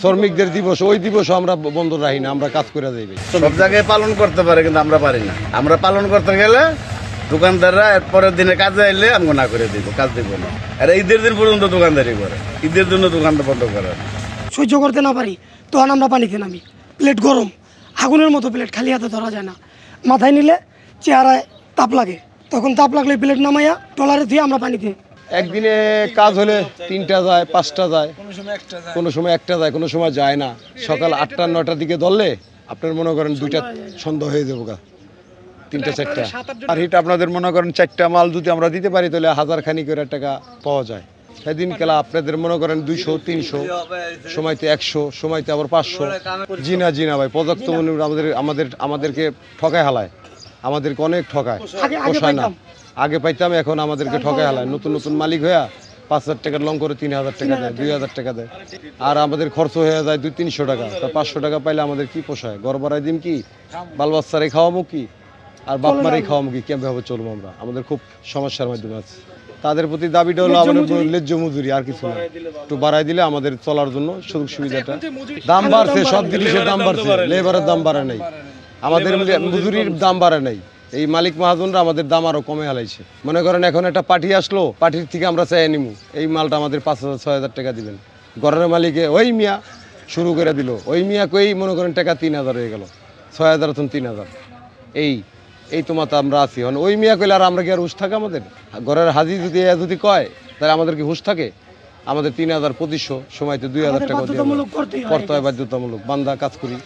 শ্রমিকদের দিবস, ওই দিবস আমরা বন্ধ রাখি না, আমরা কাজ করে যাই। সব জায়গায় পালন করতে পারে কিন্তু আমরা পারি না। আমরা পালন করতে গেলে দোকানদাররা পরের দিনে কাজে আইলে আমরা না করে দিব, কাজ দিব না। আর ঈদের দিন পর্যন্ত দোকানদারি করে, ঈদের জন্য দোকানটা বন্ধ করে। সহ্য করতে না পারি তখন আমরা পানিতে নামি। প্লেট গরম, আগুনের মতো প্লেট, খালি হাতে ধরা যায় না। মাথায় নিলে চেহারায় তাপ লাগে, তখন তাপ লাগলে প্লেট নামাইয়া ট্রলারে দিয়ে আমরা পানিতে। একদিনে কাজ হলে 3টা যায়, 5টা যায়, কোনো সময় 1টা যায়, কোনো সময় যায় না। সকাল 8টা 9টার দিকে ধরলে আপনার মনে করেন 2টা সন্ধ্যা হয়ে যাবো, 3টা 4টা। আর এটা আপনাদের মনে করেন 4টা মাল যদি আমরা দিতে পারি তাহলে 1000 খানি করে টাকা পাওয়া যায়। সেদিন খেলা আপনাদের মনে করেন 200 300, সময়তে 100, সময়তে আবার 500। জি না ভাই, পর্যাপ্ত আমাদেরকে ঠকায় হালায়, আমাদেরকে অনেক ঠকায়, পোষায় না। আগে পাইতাম, এখন আমাদেরকে ঠকায় হালায়। নতুন মালিক হইয়া 5000 টাকার লং করে 3000 টাকা দেয়, 2000 টাকা দেয়। আর আমাদের খরচ হয়ে যায় 200-300 টাকা। তা 500 টাকা পাইলে আমাদের কি পোষায়? ঘর ভাড়াই দিম কি, বাল বাচ্চারে খাওয়াবো কি, আর বাপ মারেই খাওয়াবো কি? কেমন চলবো আমরা? আমাদের খুব সমস্যার মাধ্যমে আছে। তাদের প্রতি দাবিটা হলো আমাদের ন্যায্য মজুরি, আর কিছু না। একটু বাড়াই দিলে আমাদের চলার জন্য সুযোগ সুবিধাটা। দাম বাড়ছে, সব জিনিসের দাম বাড়ছে, লেবারের দাম বাড়ে নাই, আমাদের মজুরির দাম বাড়ে নাই। এই মালিক মহাজনরা আমাদের দাম আরো কমে হালাইছে। মনে করেন এখন একটা পার্টি আসলো, পার্টির থেকে আমরা চাই নিমু, এই মালটা আমাদের 5000-6000 টাকা দিবেন। ঘরের মালিকে ওই মিয়া শুরু করে দিল, ওই মিয়া কই মনে করেন টাকা 3000 হয়ে গেল, 6000 তখন 3000। এই তোমার তো আমরা আছি। ওই মিয়া কইলে আর আমরা কি আর হুশ থাকে? আমাদের ঘরের হাজি যদি কয় তাহলে আমাদের কি হুশ থাকে? আমাদের 3000-2500, সময়তে 2000 টাকা দিয়ে করতে হয়, বাধ্যতামূলক। বান্দা কাজ করি।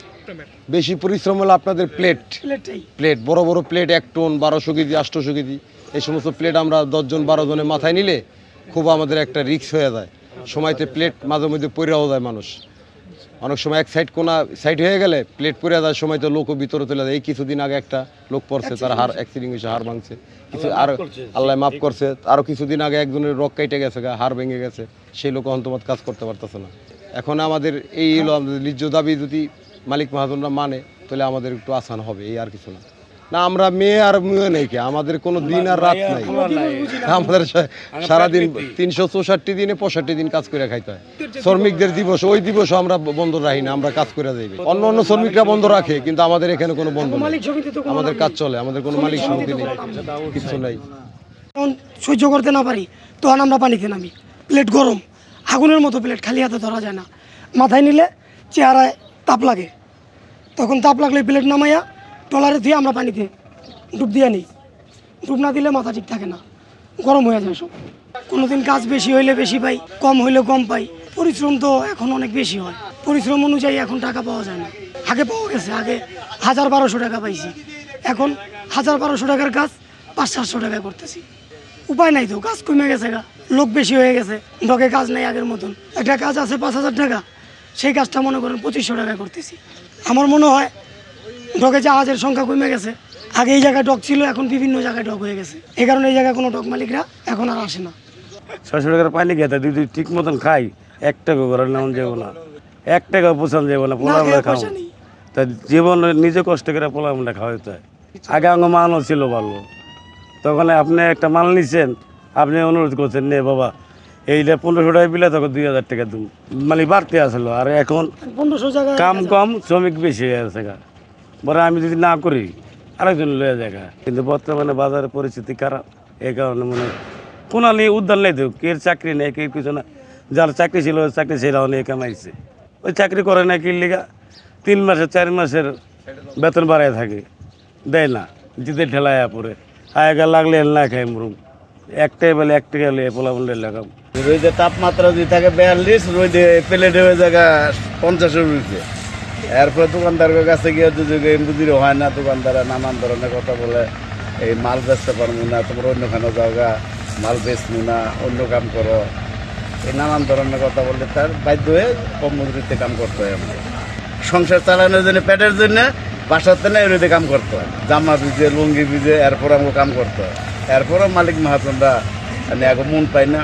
বেশি পরিশ্রম হলো আপনাদের প্লেট, বড় বড় প্লেট, 1 টন, 1200 কেজি, 800 কেজি। এই সমস্ত প্লেট আমরা 10 জন 12 জনের মাথায় নিলে খুব আমাদের একটা রিস্ক হয়ে যায়। সময়তে প্লেট মাঝে মধ্যে পড়েও যায় মানুষ। অনেক সময় এক সাইড হয়ে গেলে প্লেট পড়ে যায়, সময় তো লোকও ভিতরে চলে যায়। এই কিছুদিন আগে একটা লোক পড়ছে, তার অ্যাক্সিডেন্ট হয়েছে, হাড় ভাঙছে। কিছু আর আল্লাহ মাফ করছে, আরও কিছুদিন আগে একজনের রক কেটে গেছে, হাড় ভেঙে গেছে। সেই লোক অন্তমত কাজ করতে পারতেছে না। এখন আমাদের এই হলো আমাদের ন্যায্য দাবি, যদি মালিক মহাজনরা মানে তাহলে আমাদের একটু আসান হবে, এই আর কিছু না। আমরা মেয়ে আর মেয়ে নেই, আমাদের কোনো দিন আর রাত নাই। আমাদের সারাদিন 364 দিনে 65 দিন কাজ করে খাইতে হয়। শ্রমিকদের দিবস, ওই দিবস আমরা বন্ধ রাখি না, আমরা কাজ করে যাই। অন্য শ্রমিকরা বন্ধ রাখে, কিন্তু আমাদের এখানে কোনো বন্ধ নেই, আমাদের কাজ চলে। আমাদের কোনো মালিক সমিতি নেই, কিছু নাই। সহ্য করতে না পারি তখন আমরা পানিতে নামি। প্লেট গরম, আগুনের মতো প্লেট, খালি হাতে ধরা যায় না। মাথায় নিলে চেহারায় তাপ লাগে, তখন তাপ লাগলে প্লেট নামাইয়া ট্রলারে দিয়ে আমরা পানিতে ডুব দিয়ে নিই। ডুব না দিলে মাথা ঠিক থাকে না, গরম হয়ে যায় সব। কোনোদিন কাজ বেশি হইলে বেশি পাই, কম হইলে কম পাই। পরিশ্রম তো এখন অনেক বেশি হয়, পরিশ্রম অনুযায়ী এখন টাকা পাওয়া যায় না। আগে পাওয়া গেছে, আগে 1000-1200 টাকা পাইছি, এখন 1000-1200 টাকার কাজ 500-700 টাকায় করতেছি। উপায় নাই তো, কাজ কমে গেছে, লোক বেশি হয়ে গেছে, ডকে কাজ নেই আগের মতন। একটা কাজ আছে 5000 টাকা, সেই কাজটা মনে করেন 2500 টাকায় করতেছি। আমার মনে হয় ডকে জাহাজের সংখ্যা কমে গেছে। আগে এই জায়গায় ডক ছিল, এখন বিভিন্ন জায়গায় ডক হয়ে গেছে। এই কারণে এই জায়গায় কোনো ডক মালিকরা এখন আর আসে না। 600 টাকার পানি খেতে যদি ঠিক মতন খাই, 1 টাকা করে নেওয়া যাবো না, 1 টাকা পোষানো যাবো না। পোলামটা খাও, তা জীবন নিজে কষ্ট করে পোলামটা খাওয়াইতে হয়। আগে আমার মানও ছিল ভালো, তখন আপনি একটা মাল নিচ্ছেন, আপনি অনুরোধ করছেন, নে বাবা এইটা 1500 টাকা বিলে, তখন 2000 টাকা দিন, মালিক বাড়তে আসলো। আর এখন কাম কম, শ্রমিক বেশি হয়ে গেছে। বলে আমি যদি না করি আরেকজন লয়ে জায়গা। কিন্তু বর্তমানে বাজারের পরিস্থিতি খারাপ, এই কারণে মনে কোনো নিয়ে উদ্ধার নেই তো, কেউ চাকরি নেই, কেউ কিছু না। যার চাকরি ছিল চাকরি সেটাও নিয়ে কামাইছে, ওই চাকরি করে না কি লিগা 3 মাসের 4 মাসের বেতন বাড়ায় থাকে, দেয় না, জিতে ঠেলায় পরে আয়গা লাগলে না খাই মরুম। একটাই বলে 1 টাকা লিয়ে পোলা বলে লাগাম। রোদের তাপমাত্রা যদি থাকে 42, রোদে প্লেটে হয়ে জায়গা 50-এর রয়েছে। এরপরে দোকানদারের কাছে গিয়ে যদি বুঝির হয় না, দোকানদারা নানান ধরনের কথা বলে, এই মাল বেচতে পারবো না, তোমরা অন্যখানে যাওগা, মাল বেচবো না, অন্য কাম করো, এই নানান ধরনের কথা বললে তার বাধ্য হয়ে কম মজুরিতে কাম করতে হয়। আমাদের সংসার চালানোর জন্য, পেটের জন্য বাসাতে না এরোদে কাম করতে হয়, জামা ভিজে, লুঙ্গি ভিজে, এরপর আমাকে কাম করতে হয়। এরপরও মালিক মহাজনরা এখন মন পাই না,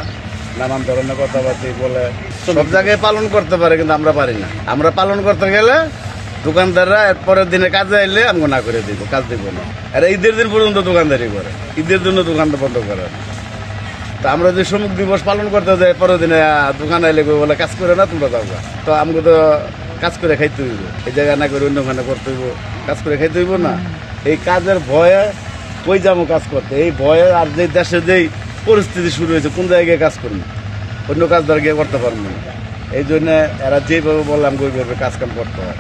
নানান ধরনের কথাবার্তা বলে। সব জায়গায় পালন করতে পারে কিন্তু আমরা পারি না। আমরা পালন করতে গেলে দোকানদাররা পরের দিনে কাজে আইলে আমরা না করে দিব, কাজ দিব না। আর ঈদের দিন পর্যন্ত দোকানদারি করে, ঈদের জন্য দোকানটা বন্ধ করে। তো আমরা যে শ্রমিক দিবস পালন করতে যাই পরের দিনে দোকানে এলে বলে কাজ করে না তোমরা যাও তো আমাকে তো কাজ করে খাইতে হইব এই জায়গা না করে অন্যখানে করতে হইব কাজ করে খাইতে হইব না এই কাজের ভয়ে কই যাবো কাজ করতে এই ভয়ে আর যে দেশে যেই পরিস্থিতি শুরু হয়েছে কোন জায়গায় কাজ করবো অন্য কাজ দ্বারা গিয়ে করতে পারবো না এই জন্য এরা যেভাবে বললাম ওইভাবে কাজ কাম করতে হয়